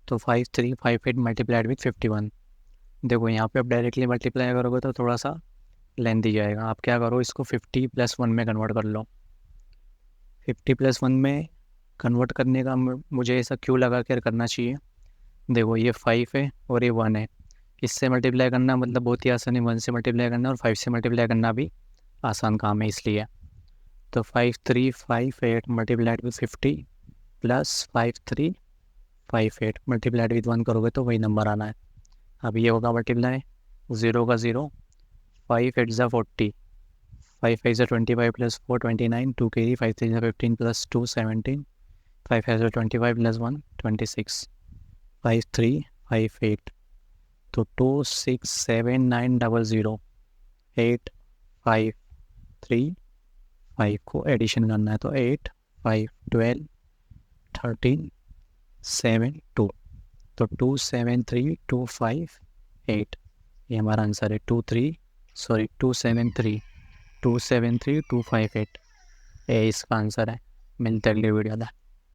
तो 5358 multiplied with 51। देखो यहाँ पे आप डायरेक्टली मल्टीप्लाई करोगे तो थोड़ा सा लेंथी जाएगा। आप क्या करो, इसको 50+1 में कन्वर्ट कर लो। 50+1 में कन्वर्ट करने का मुझे ऐसा क्यों लगा कर करना चाहिए, देखो ये 5 है और ये 1 है, इससे मल्टीप्लाई करना मतलब बहुत ही आसान है। 1 से मल्टीप्लाई करना और 5 से मल्टीप्लाई करना भी आसान काम है, इसलिए। तो 5358 multiplied with 50 plus 5358 multiplied with 1 करोगे तो वही नंबर आना है। अब ये होगा मल्टीप्लाई 0 का 0, 5 8 ज़ा 40, 5 5 ज़ा 25 प्लस 4 29, 2 कैरी, 5 3 ज़ा 15 प्लस 2 17, 5 5 ज़ा 25 प्लस 1 26, 5358। तो 267900 853 को एडिशन करना है, तो 8 5 12 13 7 2, तो 273258 ये हमारा आंसर है। 273258 ये इसका आंसर है। मिलते अगले वीडियो में।